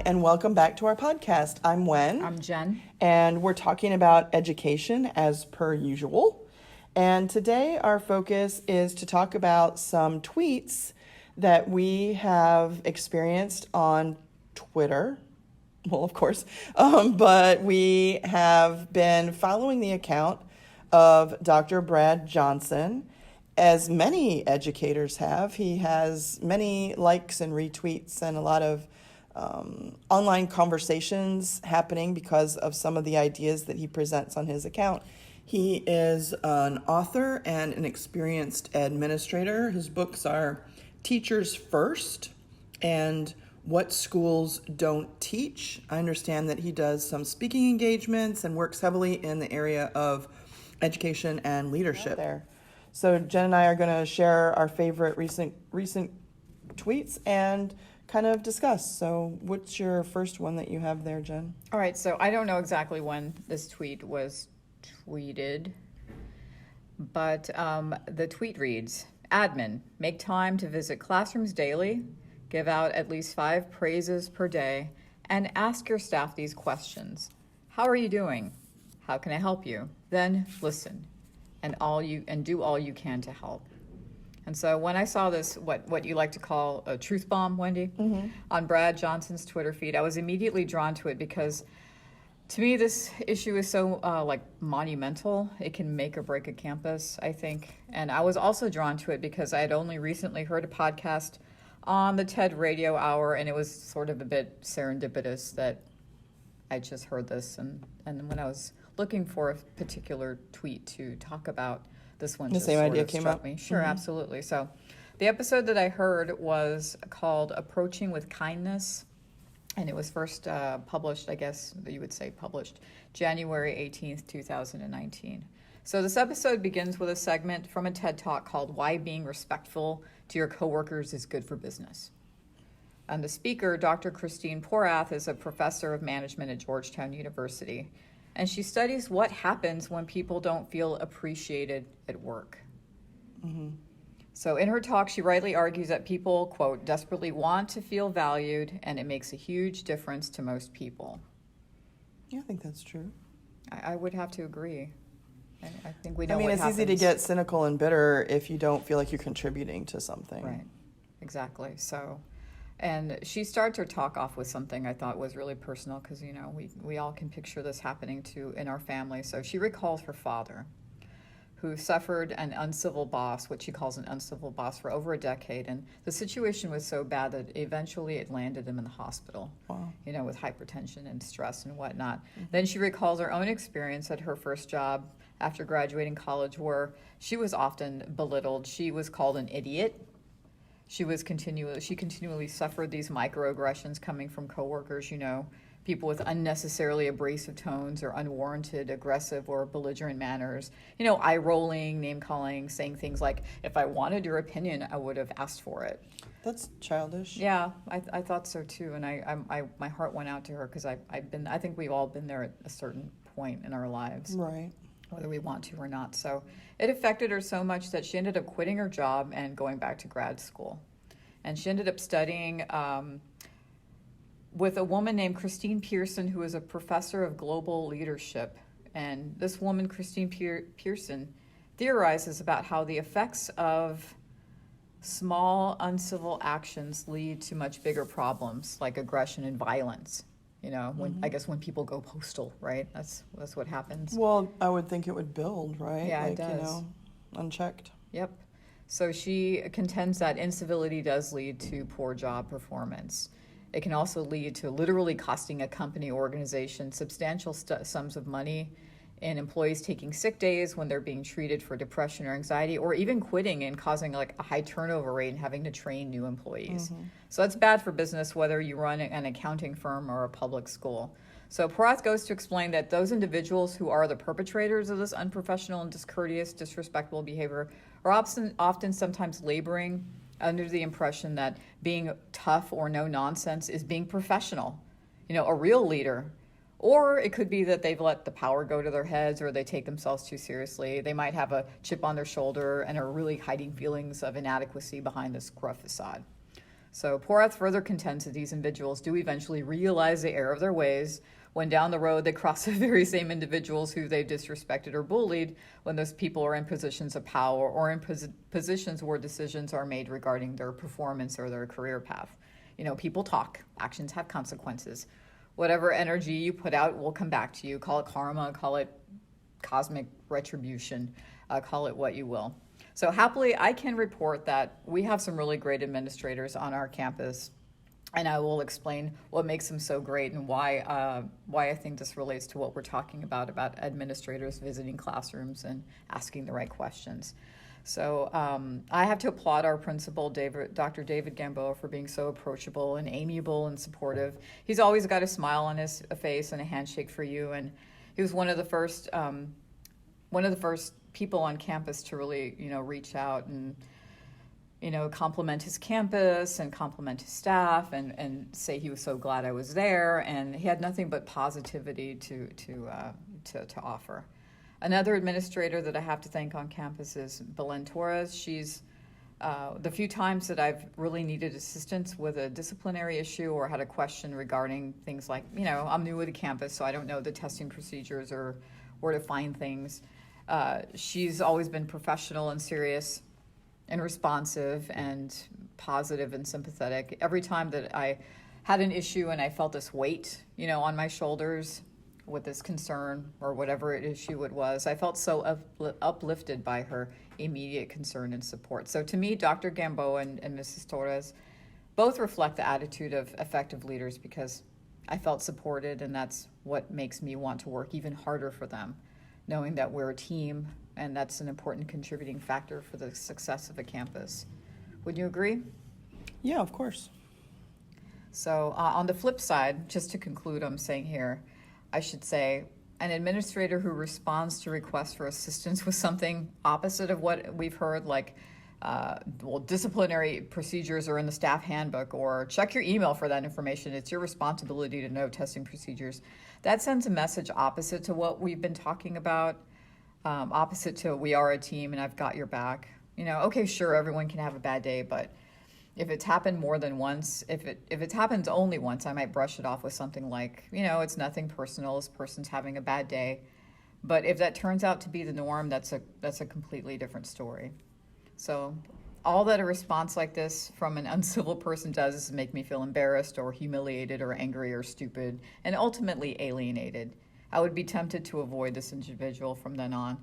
and welcome back to our podcast. I'm Wen. I'm Jen. And we're talking about education as per usual. And today our focus is to talk about some tweets that we have experienced on Twitter. Well, of course, but we have been following the account of Dr. Brad Johnson, as many educators have. He has many likes and retweets and a lot of online conversations happening because of some of the ideas that he presents on his account. He is an author and an experienced administrator. His books are Teachers First and What Schools Don't Teach. I understand that he does some speaking engagements and works heavily in the area of education and leadership there. So Jen and I are going to share our favorite recent tweets and kind of discuss. So what's your first one that you have there, Jen? All right, so I don't know exactly when this tweet was tweeted, but the tweet reads, "Admin, make time to visit classrooms daily, give out at least 5 praises per day, and ask your staff these questions. How are you doing? How can I help you? Then listen, and do all you can to help." And so when I saw this, what you like to call a truth bomb, Wendy, on Brad Johnson's Twitter feed, I was immediately drawn to it because to me this issue is so monumental. It can make or break a campus, I think. And I was also drawn to it because I had only recently heard a podcast on the TED Radio Hour, and it was sort of a bit serendipitous that I just heard this. And when I was looking for a particular tweet to talk about, this one just same sort idea of came struck up. me. Sure, absolutely. So the episode that I heard was called Approaching with Kindness, and it was first published, I guess you would say published, January 18th, 2019. So this episode begins with a segment from a TED Talk called Why Being Respectful to Your Coworkers is Good for Business. And the speaker, Dr. Christine Porath, is a professor of management at Georgetown University. And she studies what happens when people don't feel appreciated at work. So in her talk, she rightly argues that people, quote, desperately want to feel valued, and it makes a huge difference to most people. Yeah, I think that's true. I would have to agree. I think we know what it's happens. easy to get cynical and bitter if you don't feel like you're contributing to something. Right, exactly. So, and she starts her talk off with something I thought was really personal because, you know, we all can picture this happening in our family. So she recalls her father, who suffered an uncivil boss, what she calls an uncivil boss, for over a decade. And the situation was so bad that eventually it landed him in the hospital, you know, with hypertension and stress and whatnot. Then she recalls her own experience at her first job after graduating college, where she was often belittled. She was called an idiot. She continually suffered these microaggressions coming from coworkers, you know, people with unnecessarily abrasive tones or unwarranted aggressive or belligerent manners, you know, eye-rolling, name-calling, saying things like, if I wanted your opinion, I would have asked for it. That's childish. Yeah, I thought so too, and I my heart went out to her because I think we've all been there at a certain point in our lives. Right. Whether we want to or not. So it affected her so much that she ended up quitting her job and going back to grad school. And she ended up studying with a woman named Christine Pearson, who is a professor of global leadership. And this woman, Christine Pearson, theorizes about how the effects of small uncivil actions lead to much bigger problems like aggression and violence. You know, when people go postal, right? That's what happens. Well, I would think it would build, right? Yeah, it does. You know, unchecked. Yep. So she contends that incivility does lead to poor job performance. It can also lead to literally costing a company or organization substantial sums of money, and employees taking sick days when they're being treated for depression or anxiety, or even quitting and causing like a high turnover rate and having to train new employees. So that's bad for business, whether you run an accounting firm or a public school. So Porath goes to explain that those individuals who are the perpetrators of this unprofessional and discourteous, disrespectful behavior are often sometimes laboring under the impression that being tough or no nonsense is being professional, you know, a real leader. Or it could be that they've let the power go to their heads, or they take themselves too seriously. They might have a chip on their shoulder and are really hiding feelings of inadequacy behind this gruff facade. So Porath further contends that these individuals do eventually realize the error of their ways when down the road they cross the very same individuals who they've disrespected or bullied when those people are in positions of power or in positions where decisions are made regarding their performance or their career path. People talk, actions have consequences. Whatever energy you put out will come back to you. Call it karma, call it cosmic retribution, call it what you will. So happily, I can report that we have some really great administrators on our campus, and I will explain what makes them so great and why I think this relates to what we're talking about administrators visiting classrooms and asking the right questions. So I have to applaud our principal, Dr. David Gamboa, for being so approachable and amiable and supportive. He's always got a smile on his face and a handshake for you, and he was one of the first people on campus to really, reach out and, compliment his campus and compliment his staff and say he was so glad I was there. And he had nothing but positivity to offer. Another administrator that I have to thank on campus is Belen Torres. She's the few times that I've really needed assistance with a disciplinary issue or had a question regarding things like, I'm new to the campus, so I don't know the testing procedures or where to find things. She's always been professional and serious and responsive and positive and sympathetic. Every time that I had an issue and I felt this weight, on my shoulders with this concern or whatever issue it was, I felt so uplifted by her immediate concern and support. So to me, Dr. Gamboa and Mrs. Torres both reflect the attitude of effective leaders because I felt supported, and that's what makes me want to work even harder for them, knowing that we're a team, and that's an important contributing factor for the success of a campus. Would you agree? Yeah, of course. So on the flip side, just to conclude, I'm saying here, I should say an administrator who responds to requests for assistance with something opposite of what we've heard, like disciplinary procedures are in the staff handbook, or check your email for that information. It's your responsibility to know testing procedures. That sends a message opposite to what we've been talking about, opposite to we are a team and I've got your back. Okay, sure, everyone can have a bad day, but if it's happened more than once, if it happens only once, I might brush it off with something like, it's nothing personal, this person's having a bad day. But if that turns out to be the norm, that's a completely different story. So all that a response like this from an uncivil person does is make me feel embarrassed or humiliated or angry or stupid and ultimately alienated. I would be tempted to avoid this individual from then on,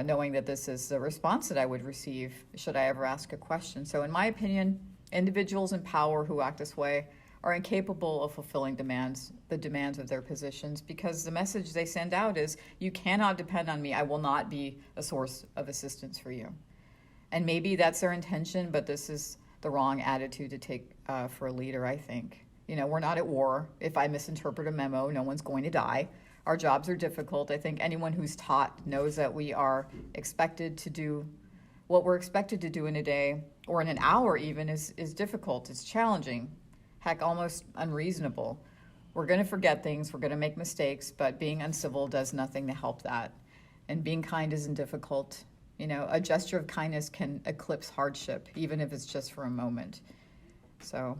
knowing that this is the response that I would receive should I ever ask a question. So in my opinion, individuals in power who act this way are incapable of fulfilling the demands of their positions, because the message they send out is, you cannot depend on me. I will not be a source of assistance for you. And maybe that's their intention, but this is the wrong attitude to take for a leader, I think. We're not at war. If I misinterpret a memo, no one's going to die. Our jobs are difficult. I think anyone who's taught knows that we are expected to do what we're expected to do in a day or in an hour even is difficult. It's challenging, heck, almost unreasonable. We're going to forget things. We're going to make mistakes, but being uncivil does nothing to help that. And being kind isn't difficult. A gesture of kindness can eclipse hardship, even if it's just for a moment. So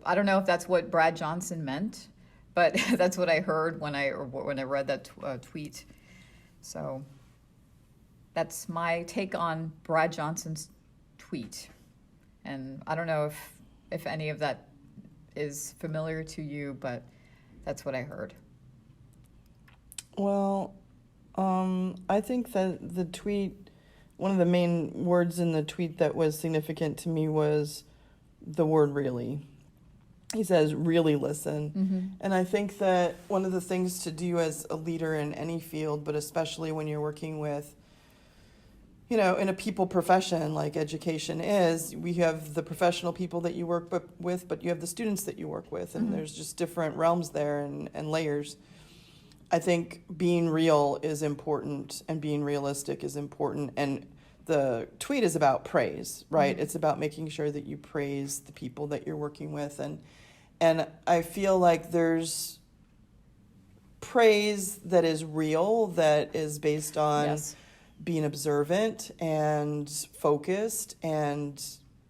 I don't know if that's what Brad Johnson meant, but that's what I heard when I read that tweet. So that's my take on Brad Johnson's tweet. And I don't know if any of that is familiar to you, but that's what I heard. Well, I think that the tweet, one of the main words in the tweet that was significant to me was the word really. He says, really listen. Mm-hmm. And I think that one of the things to do as a leader in any field, but especially when you're working with, in a people profession like education is, we have the professional people that you work with, but you have the students that you work with, and mm-hmm. there's just different realms there and layers. I think being real is important and being realistic is important. And the tweet is about praise, right? Mm-hmm. It's about making sure that you praise the people that you're working with. And I feel like there's praise that is real, that is based on being observant and focused and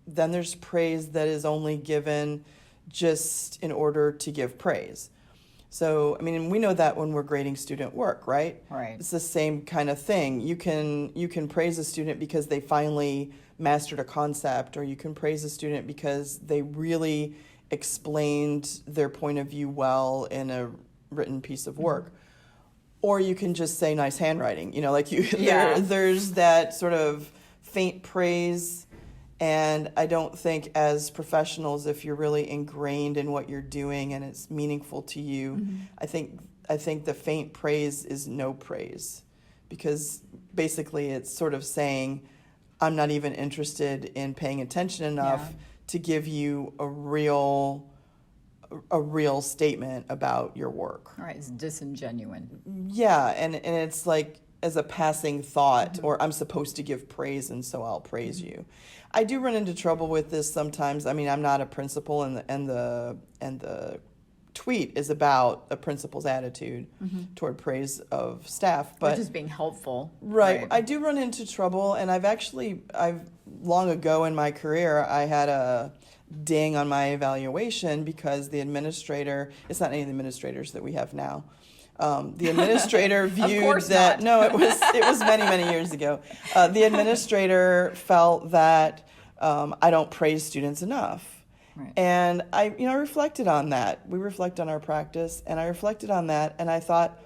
then there's praise that is only given just in order to give praise. So, I mean, we know that when we're grading student work, right? Right. It's the same kind of thing. You can praise a student because they finally mastered a concept, or you can praise a student because they really explained their point of view well in a written piece of work. Or you can just say nice handwriting. Like there's that sort of faint praise. And I don't think as professionals, if you're really ingrained in what you're doing and it's meaningful to you, I think the faint praise is no praise, because basically it's sort of saying, I'm not even interested in paying attention enough to give you a real statement about your work. All right, it's disingenuous. Yeah, and it's like as a passing thought, or I'm supposed to give praise and so I'll praise you. I do run into trouble with this sometimes. I mean, I'm not a principal, and the tweet is about a principal's attitude toward praise of staff, but just being helpful. Right. I do run into trouble, and I've long ago in my career, I had a ding on my evaluation because the administrator, it's not any of the administrators that we have now. The administrator viewed that, no, it was many, many years ago. The administrator felt that I don't praise students enough. Right. And I reflected on that. We reflect on our practice, and I reflected on that, and I thought,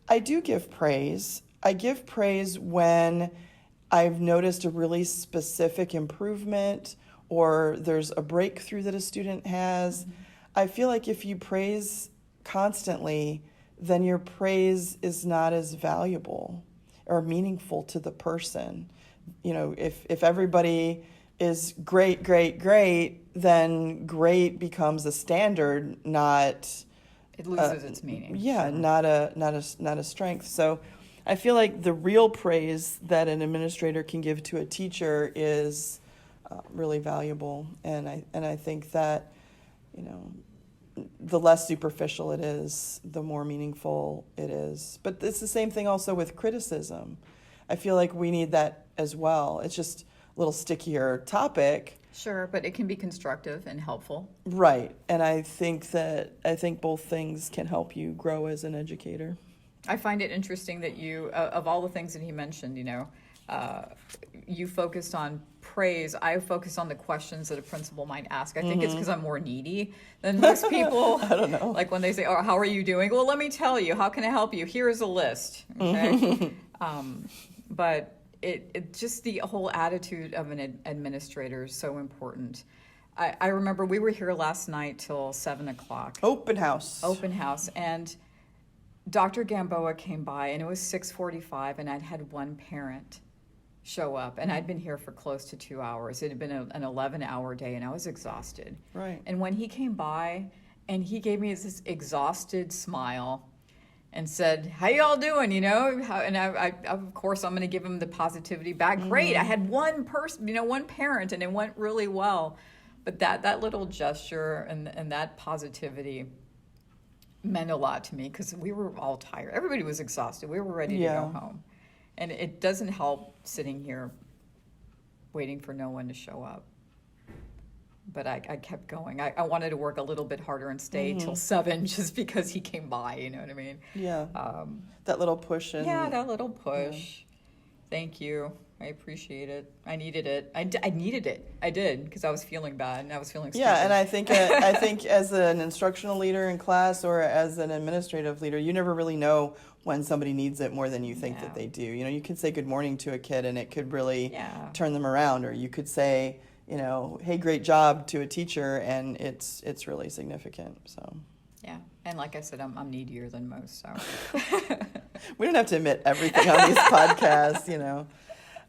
I do give praise. I give praise when I've noticed a really specific improvement, or there's a breakthrough that a student has. I feel like if you praise constantly, then your praise is not as valuable or meaningful to the person. If everybody is great, then great becomes a standard, not it loses its meaning. Yeah, not a strength. So I feel like the real praise that an administrator can give to a teacher is really valuable, and I think that the less superficial it is, the more meaningful it is. But it's the same thing also with criticism. I feel like we need that as well. It's just a little stickier topic. Sure, but it can be constructive and helpful. Right. And I think both things can help you grow as an educator. I find it interesting that you, of all the things that he mentioned, you focused on praise. I focused on the questions that a principal might ask. I think it's because I'm more needy than most people. I don't know. Like when they say, "Oh, how are you doing?" Well, let me tell you. How can I help you? Here is a list. Okay. But it just the whole attitude of an administrator is so important. I remember we were here last night till 7:00. Open house, and Dr. Gamboa came by, and it was 6:45, and I'd had one parent show up, and I'd been here for close to 2 hours. It had been an 11-hour day, and I was exhausted. Right. And when he came by, and he gave me this exhausted smile and said, "How y'all doing?" And I of course, I'm going to give him the positivity back. Great. I had one person, one parent, and it went really well. But that little gesture and that positivity meant a lot to me, because we were all tired. Everybody was exhausted. We were ready to go home. And it doesn't help sitting here waiting for no one to show up. But I kept going. I wanted to work a little bit harder and stay till 7 just because he came by, you know what I mean? Yeah. That little push. That little push. Yeah. Thank you. I appreciate it. I needed it. I needed it. I did, because I was feeling bad and I was feeling stupid. Yeah, and I think as an instructional leader in class or as an administrative leader, you never really know when somebody needs it more than you think that they do. You can say good morning to a kid and it could really turn them around, or you could say, hey, great job to a teacher, and it's really significant. So. Yeah, and like I said, I'm needier than most. So we don't have to admit everything on these podcasts,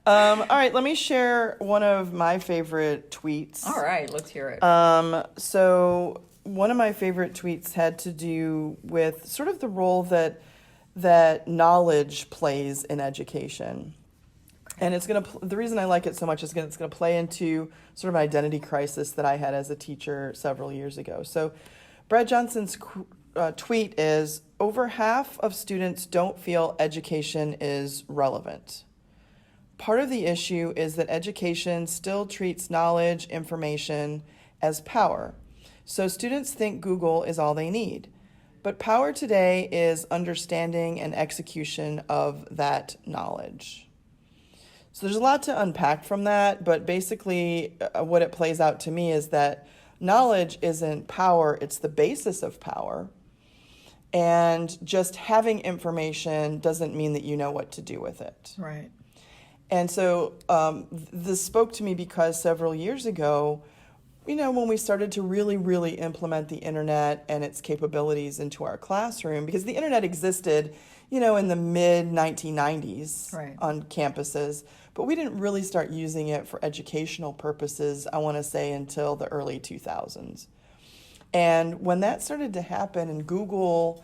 All right, let me share one of my favorite tweets. All right, let's hear it. So one of my favorite tweets had to do with sort of the role that knowledge plays in education. And it's the reason I like it so much is it's going to play into sort of an identity crisis that I had as a teacher several years ago. So Brad Johnson's tweet is, over half of students don't feel education is relevant. Part of the issue is that education still treats knowledge, information as power. So students think Google is all they need. But power today is understanding and execution of that knowledge. So there's a lot to unpack from that, but basically what it plays out to me is that knowledge isn't power, it's the basis of power. And just having information doesn't mean that you know what to do with it. Right. And so this spoke to me because several years ago, when we started to really, really implement the internet and its capabilities into our classroom, because the internet existed, in the mid 1990s Right. on campuses, but we didn't really start using it for educational purposes, I want to say, until the early 2000s. And when that started to happen and Google,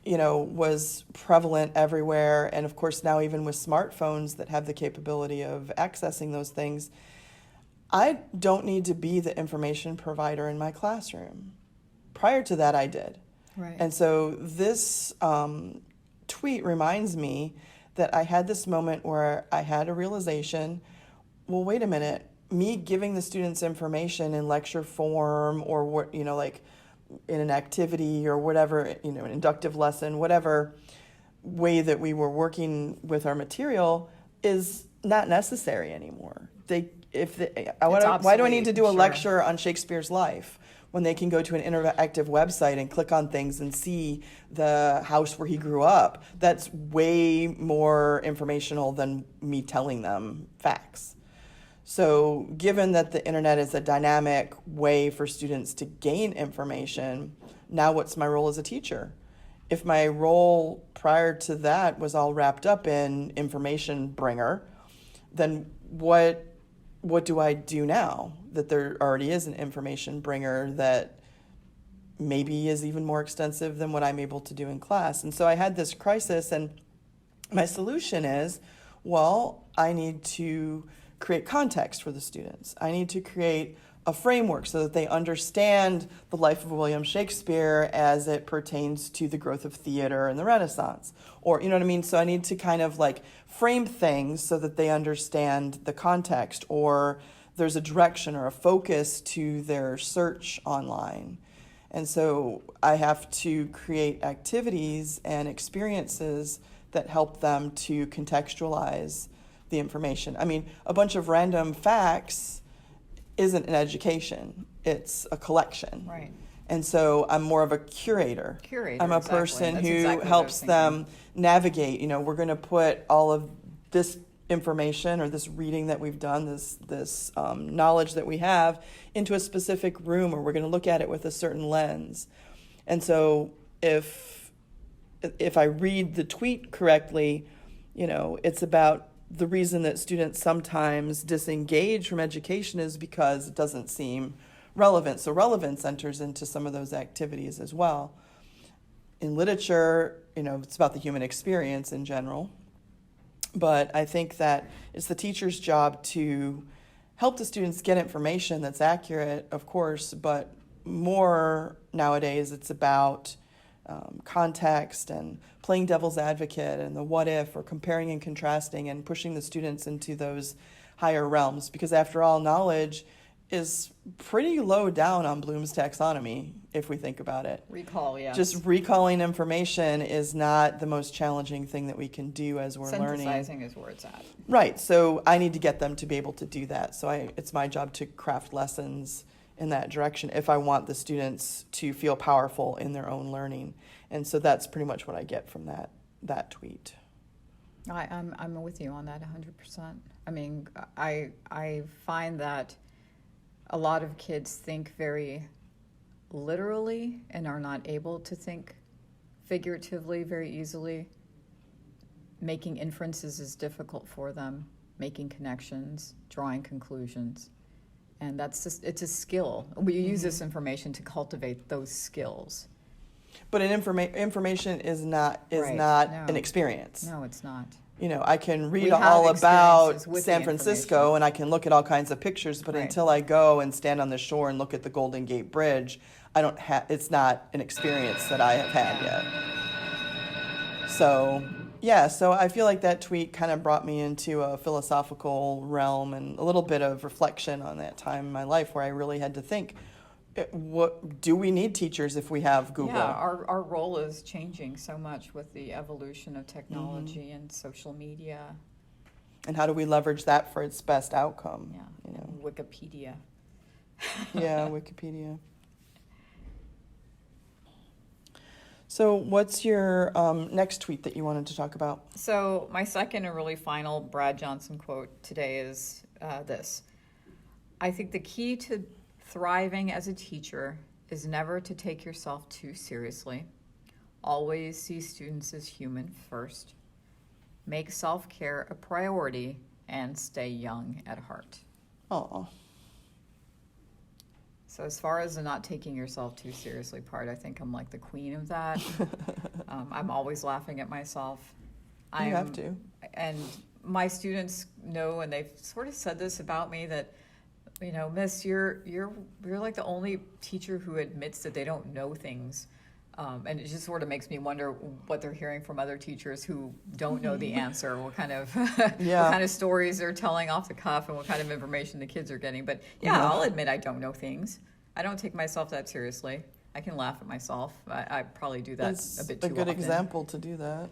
was prevalent everywhere, and of course now even with smartphones that have the capability of accessing those things, I don't need to be the information provider in my classroom. Prior to that, I did. Right. And so this tweet reminds me that I had this moment where I had a realization, well, wait a minute, me giving the students information in lecture form or what, like in an activity or whatever, an inductive lesson, whatever way that we were working with our material is not necessary anymore. Why do I need to do a Sure. lecture on Shakespeare's life when they can go to an interactive website and click on things and see the house where he grew up? That's way more informational than me telling them facts. So given that the internet is a dynamic way for students to gain information, now what's my role as a teacher? If my role prior to that was all wrapped up in information bringer, then what do I do now that there already is an information bringer that maybe is even more extensive than what I'm able to do in class? And so I had this crisis, and my solution is, well, I need to create context for the students. I need to create a framework so that they understand the life of William Shakespeare as it pertains to the growth of theater and the Renaissance. Or, you know what I mean? So I need to kind of like frame things so that they understand the context, or there's a direction or a focus to their search online. And so I have to create activities and experiences that help them to contextualize the information. I mean, a bunch of random facts isn't an education, it's a collection. Right. And so I'm more of a curator. I'm a Exactly. person That's who exactly what I helps was them navigate. We're going to put all of this information or this reading that we've done, this knowledge that we have, into a specific room, or we're going to look at it with a certain lens. And so if I read the tweet correctly, it's about the reason that students sometimes disengage from education is because it doesn't seem relevant. So relevance enters into some of those activities as well. In literature, it's about the human experience in general. But I think that it's the teacher's job to help the students get information that's accurate, of course, but more nowadays it's about context and playing devil's advocate and the what if, or comparing and contrasting and pushing the students into those higher realms. Because after all, knowledge is pretty low down on Bloom's taxonomy, if we think about it. Recall, yes. Just recalling information is not the most challenging thing that we can do as we're learning. Synthesizing is where it's at. Right, so I need to get them to be able to do that. So it's my job to craft lessons in that direction if I want the students to feel powerful in their own learning. And so that's pretty much what I get from that tweet. I'm with you on that 100%. I mean, I find that a lot of kids think very literally and are not able to think figuratively very easily. Making inferences is difficult for them, making connections, drawing conclusions. And it's a skill. We use this information to cultivate those skills. But information is not Right. an No. experience. No, it's not. I can read We have all about experiences with San the Francisco information. and I can look at all kinds of pictures, but Right. until I go and stand on the shore and look at the Golden Gate Bridge, it's not an experience that I have had yet. So Yeah, so I feel like that tweet kind of brought me into a philosophical realm and a little bit of reflection on that time in my life where I really had to think, what do we need teachers if we have Google? Yeah, our role is changing so much with the evolution of technology and social media. And how do we leverage that for its best outcome? Yeah, You know? and Wikipedia. Yeah, Wikipedia. So what's your next tweet that you wanted to talk about? So my second and really final Brad Johnson quote today is this. I think the key to thriving as a teacher is never to take yourself too seriously. Always see students as human first. Make self-care a priority and stay young at heart. Oh, So as far as the not taking yourself too seriously part, I think I'm like the queen of that. I'm always laughing at myself. you have to. And my students know, and they've sort of said this about me, that, you know, Miss, you're like the only teacher who admits that they don't know things. And it just sort of makes me wonder what they're hearing from other teachers who don't know the answer, what kind of what kind of stories they're telling off the cuff, and what kind of information the kids are getting. But yeah, I'll admit I don't know things. I don't take myself that seriously. I can laugh at myself. I probably do that That's a bit too a good often. example to do that.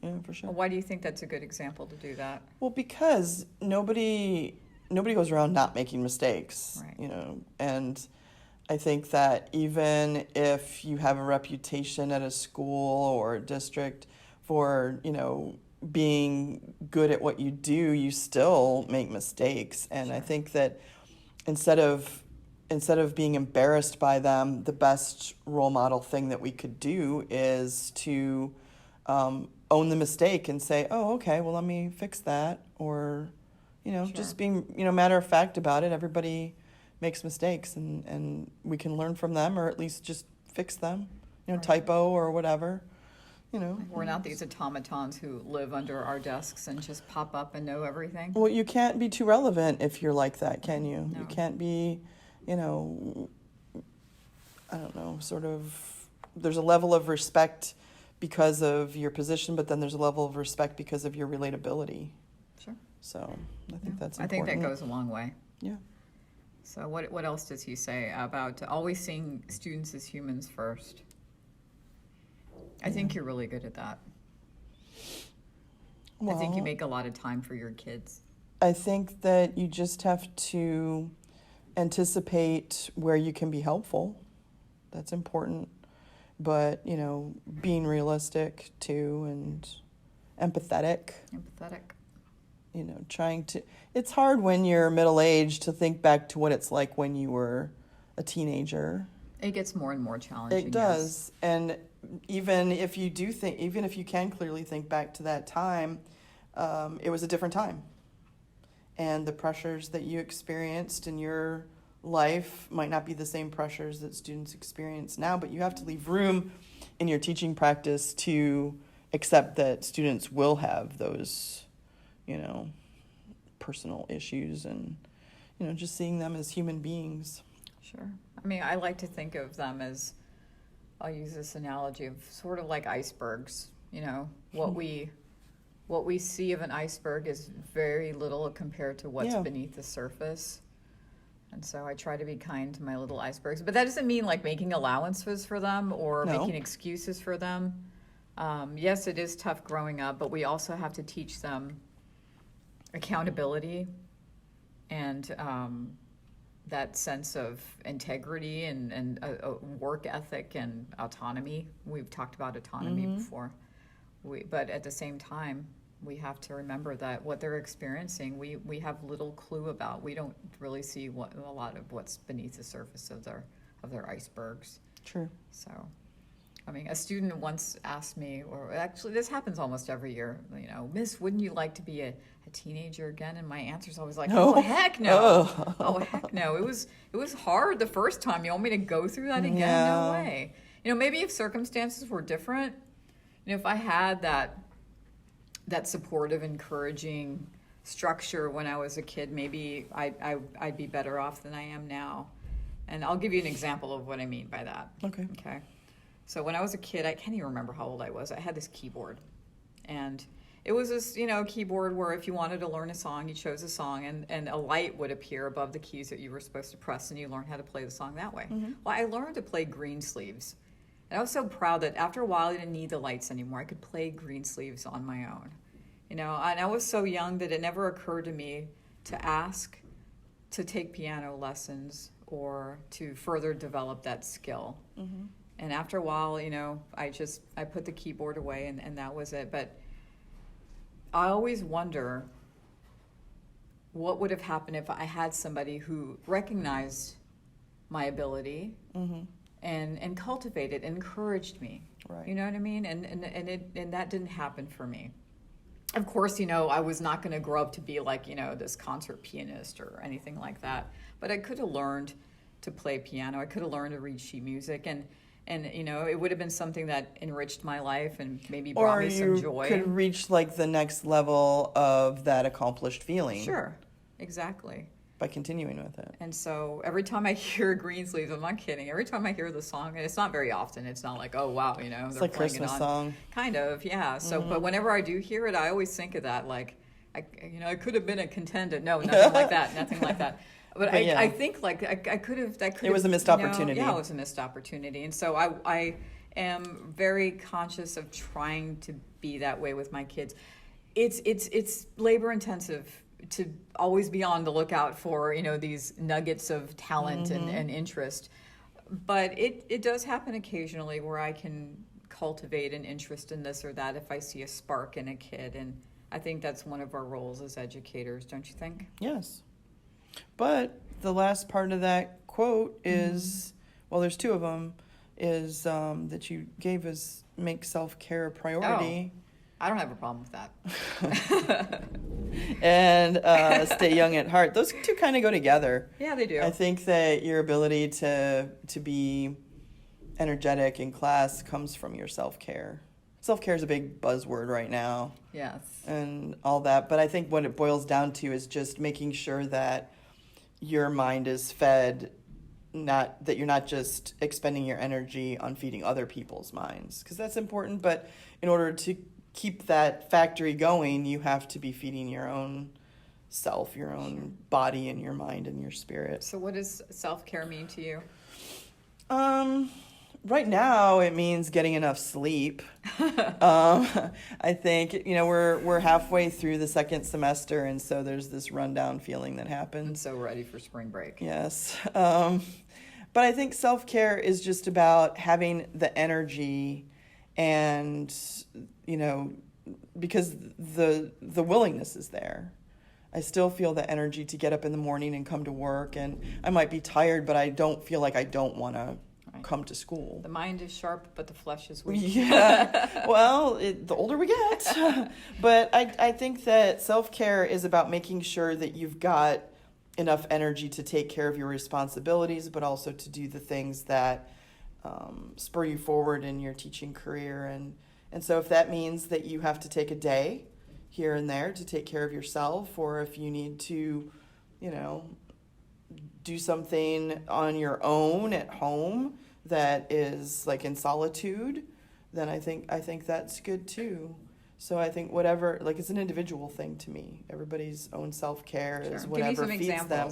Yeah, for sure. Well, why do you think that's a good example to do that? Well, because nobody goes around not making mistakes, Right. you know, and I think that even if you have a reputation at a school or a district for, you know, being good at what you do, you still make mistakes. And I think that instead of being embarrassed by them, the best role model thing that we could do is to own the mistake and say, oh, okay, well, let me fix that. Or, you know, just being, you know, matter of fact about it. Everybody makes mistakes, and we can learn from them, or at least just fix them, you know, typo or whatever, you know. We're not these automatons who live under our desks and just pop up and know everything. Well, you can't be too relevant if you're like that, can you? No. You can't be, you know, I don't know, sort of, there's a level of respect because of your position, but then there's a level of respect because of your relatability. Sure. So I think that's I important. think that goes a long way. Yeah. So what else does he say about always seeing students as humans first? I think you're really good at that. Well, I think you make a lot of time for your kids. I think that you just have to anticipate where you can be helpful. That's important. But, you know, being realistic too, and empathetic. Empathetic. You know, it's hard when you're middle-aged to think back to what it's like when you were a teenager. It gets more and more challenging. It does. And even if you can clearly think back to that time, it was a different time. And the pressures that you experienced in your life might not be the same pressures that students experience now, but you have to leave room in your teaching practice to accept that students will have those, you know, personal issues, and, you know, just seeing them as human beings. Sure. I mean, I like to think of them as, I'll use this analogy of sort of like icebergs. You know, what we see of an iceberg is very little compared to what's beneath the surface. And so I try to be kind to my little icebergs. But that doesn't mean like making allowances for them or making excuses for them. Yes, it is tough growing up, but we also have to teach them accountability and that sense of integrity and a work ethic and autonomy. We've talked about autonomy before. But at the same time, we have to remember that what they're experiencing, we have little clue about. We don't really see a lot of what's beneath the surface of their icebergs. True. So, I mean, a student once asked me, or actually this happens almost every year, you know, Miss, wouldn't you like to be a teenager again? And my answer's always like, No. oh, heck no. Oh, heck no. It was hard the first time. You want me to go through that again? Yeah. No way. You know, maybe if circumstances were different, you know, if I had that supportive, encouraging structure when I was a kid, maybe I'd be better off than I am now. And I'll give you an example of what I mean by that. Okay. So when I was a kid, I can't even remember how old I was. I had this keyboard. And it was this, keyboard where if you wanted to learn a song, you chose a song, and a light would appear above the keys that you were supposed to press, and you learned how to play the song that way. Well, I learned to play Greensleeves. And I was so proud that after a while I didn't need the lights anymore. I could play Greensleeves on my own. And I was so young that it never occurred to me to ask to take piano lessons or to further develop that skill. And after a while, I put the keyboard away, and that was it. But I always wonder what would have happened if I had somebody who recognized my ability and cultivated, encouraged me. Right. You know what I mean? And that didn't happen for me. Of course, I was not going to grow up to be like, this concert pianist or anything like that. But I could have learned to play piano. I could have learned to read sheet music, and it would have been something that enriched my life and maybe brought me some joy. Or you could reach like the next level of that accomplished feeling. Sure, exactly. By continuing with it. And so every time I hear Greensleeves, I'm not kidding. Every time I hear the song, and it's not very often. It's not like, oh wow, it's like Christmas song. Kind of, yeah. So, but whenever I do hear it, I always think of that. Like, I could have been a contender. No, nothing like that. Nothing like that. But I think like I could have. It was a missed opportunity. Yeah, it was a missed opportunity. And so I am very conscious of trying to be that way with my kids. It's labor intensive to always be on the lookout for these nuggets of talent and interest, but it does happen occasionally where I can cultivate an interest in this or that if I see a spark in a kid, and I think that's one of our roles as educators, don't you think? Yes. But the last part of that quote is, well, there's two of them, is that you gave us make self-care a priority. Oh, I don't have a problem with that. And stay young at heart. Those two kind of go together. Yeah, they do. I think that your ability to be energetic in class comes from your self-care. Self-care is a big buzzword right now. Yes. And all that. But I think what it boils down to is just making sure that your mind is fed, not that you're not just expending your energy on feeding other people's minds. Because that's important, but in order to keep that factory going, you have to be feeding your own self, your own body and your mind and your spirit. So what does self-care mean to you? Right now it means getting enough sleep. I think, we're halfway through the second semester, and so there's this rundown feeling that happens. I'm so ready for spring break. Yes. But I think self-care is just about having the energy and, because the willingness is there. I still feel the energy to get up in the morning and come to work, and I might be tired, but I don't feel like I don't want to come to school. The mind is sharp, but the flesh is weak. Yeah. Well, the older we get. But I think that self-care is about making sure that you've got enough energy to take care of your responsibilities, but also to do the things that spur you forward in your teaching career. And so if that means that you have to take a day here and there to take care of yourself, or if you need to, do something on your own at home that is like in solitude, then I think that's good too. So I think whatever, like, it's an individual thing to me. Everybody's own self-care is whatever feeds them.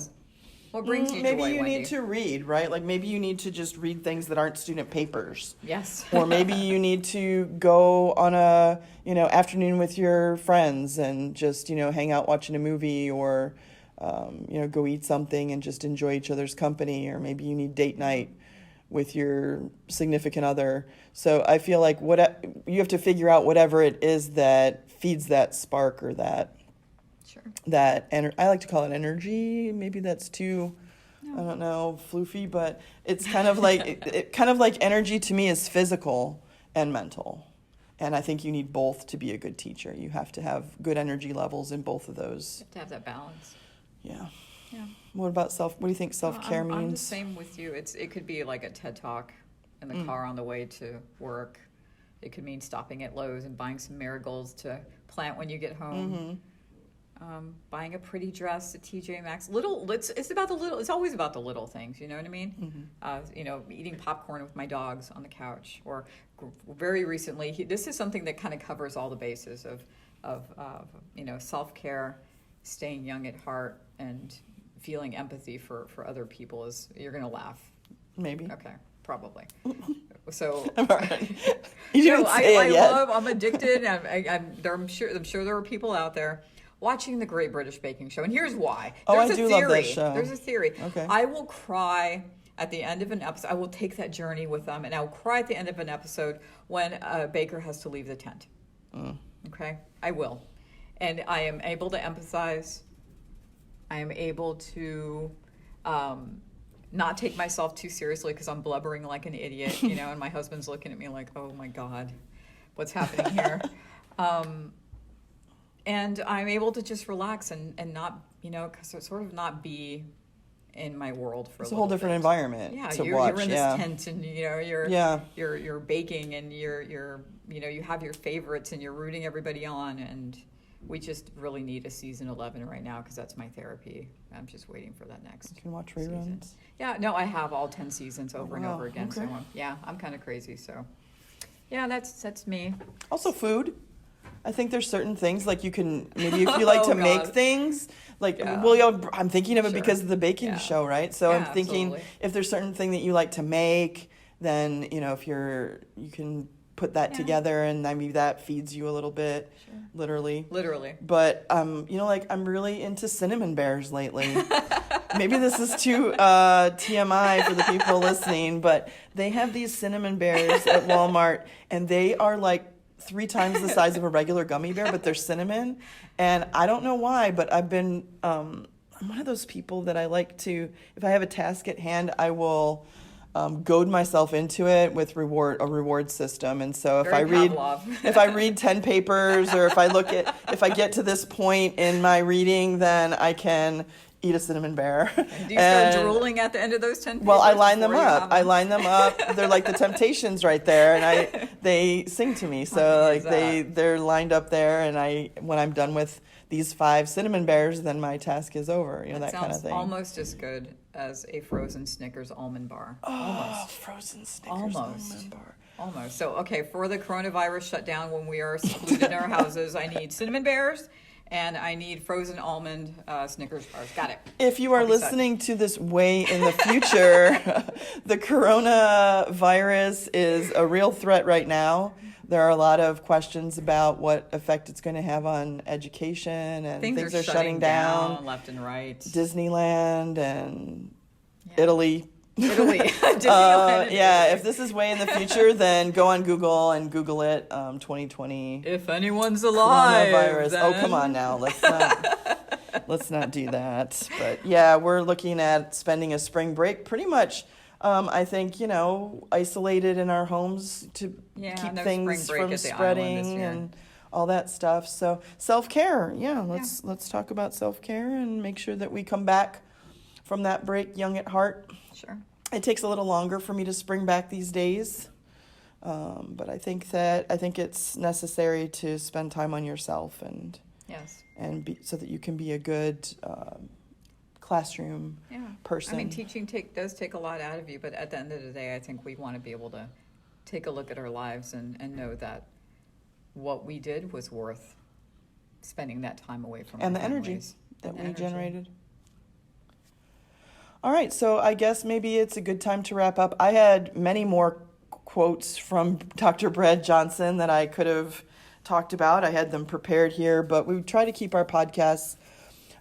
What brings you maybe joy, you Wendy? need to read, right? Like maybe you need to just read things that aren't student papers. Yes. Or maybe you need to go on a, afternoon with your friends and just, hang out watching a movie, or go eat something and just enjoy each other's company. Or maybe you need date night with your significant other. So I feel like you have to figure out whatever it is that feeds that spark, or that I like to call it energy. Maybe that's too, I don't know, floofy, but it's kind of like energy to me is physical and mental. And I think you need both to be a good teacher. You have to have good energy levels in both of those. You have to have that balance. Yeah. Yeah. What do you think self-care means? I'm the same with you. It could be like a TED Talk in the car on the way to work. It could mean stopping at Lowe's and buying some marigolds to plant when you get home. buying a pretty dress at TJ Maxx. It's about the little. It's always about the little things. You know what I mean? Eating popcorn with my dogs on the couch, or very recently, this is something that kind of covers all the bases of self-care, staying young at heart, and feeling empathy for other people. Is you're gonna laugh? Maybe. Okay, probably. So You didn't say it yet. I'm addicted. I'm sure there are people out there watching the Great British Baking Show, and here's why. I do love that show. There's a theory. Okay. I will cry at the end of an episode. I will take that journey with them, and I will cry at the end of an episode when a baker has to leave the tent. Okay, I will, and I am able to empathize. I am able to not take myself too seriously because I'm blubbering like an idiot, and my husband's looking at me like, oh my God, what's happening here? And I'm able to just relax and not, sort of not be in my world for it's a whole little different bit. environment Yeah, to you're watch. in this tent, and you're baking, and you have your favorites, and you're rooting everybody on, and we just really need a season 11 right now because that's my therapy. I'm just waiting for that next. You can watch season. reruns. Yeah, no, I have all 10 seasons over and wow. over again. Okay. So I'm kind of crazy. So yeah, that's me. Also food. I think there's certain things like you can maybe if you like to make things like I'm thinking of it because of the baking show, right? So I'm thinking if there's certain thing that you like to make, then if you can put that together, and maybe that feeds you a little bit, literally. But I'm really into cinnamon bears lately. Maybe this is too TMI for the people listening, but they have these cinnamon bears at Walmart, and they are like 3 times the size of a regular gummy bear, but they're cinnamon. And I don't know why, but I've been, I'm one of those people that I like to, if I have a task at hand, I will goad myself into it with a reward system. And so if I read 10 papers, or if I get to this point in my reading, then I can eat a cinnamon bear. Do you start drooling at the end of those 10 papers? Well, I line them up. They're like the Temptations right there, and they sing to me. So they're lined up there, and when I'm done with these 5 cinnamon bears, then my task is over. That kind of thing. Almost as good as a frozen Snickers almond bar. Oh, almost. Frozen Snickers almond bar. Almost. So, for the coronavirus shutdown, when we are secluded in our houses, I need cinnamon bears, and I need frozen almond Snickers bars. Got it. If you are listening to this way in the future, the coronavirus is a real threat right now. There are a lot of questions about what effect it's going to have on education, and things are shutting down left and right. Disneyland and Italy. Disneyland. If this is way in the future, then go on Google and Google it. 2020. If anyone's alive, coronavirus. then... Oh, come on now. Let's not do that. But yeah, we're looking at spending a spring break pretty much. I think, isolated in our homes to keep things from spreading and all that stuff. So self-care. Let's talk about self-care and make sure that we come back from that break young at heart. Sure. It takes a little longer for me to spring back these days. But I think it's necessary to spend time on yourself and so that you can be a good classroom person. I mean, teaching does take a lot out of you, but at the end of the day, I think we want to be able to take a look at our lives and know that what we did was worth spending that time away from and our the energy families. that we generated. All right, so I guess maybe it's a good time to wrap up. I had many more quotes from Dr. Brad Johnson that I could have talked about. I had them prepared here, but we try to keep our podcasts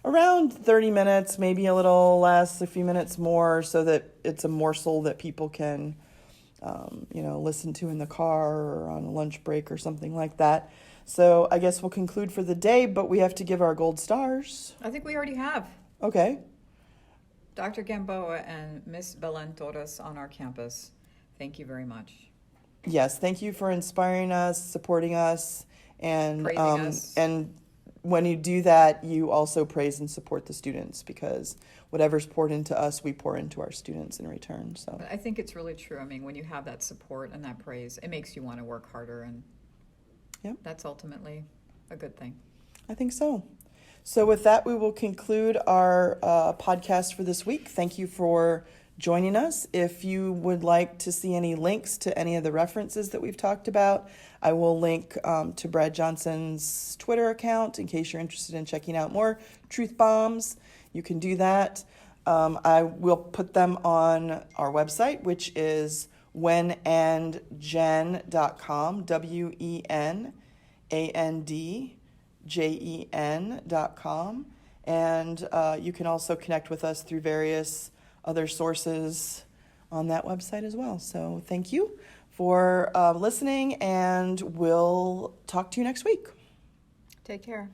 around 30 minutes, maybe a little less, a few minutes more, so that it's a morsel that people can, listen to in the car or on a lunch break or something like that. So I guess we'll conclude for the day, but we have to give our gold stars. I think we already have. Okay. Dr. Gamboa and Miss Belen Torres on our campus, thank you very much. Yes, thank you for inspiring us, supporting us, and praising us. And when you do that, you also praise and support the students, because whatever's poured into us, we pour into our students in return. So but I think it's really true. I mean, when you have that support and that praise, it makes you want to work harder, and that's ultimately a good thing. I think so. So with that, we will conclude our podcast for this week. Thank you for joining us. If you would like to see any links to any of the references that we've talked about, I will link to Brad Johnson's Twitter account in case you're interested in checking out more truth bombs. You can do that. I will put them on our website, which is wenandjen.com, WENANDJEN.com. And you can also connect with us through various other sources on that website as well. So thank you for listening, and we'll talk to you next week. Take care.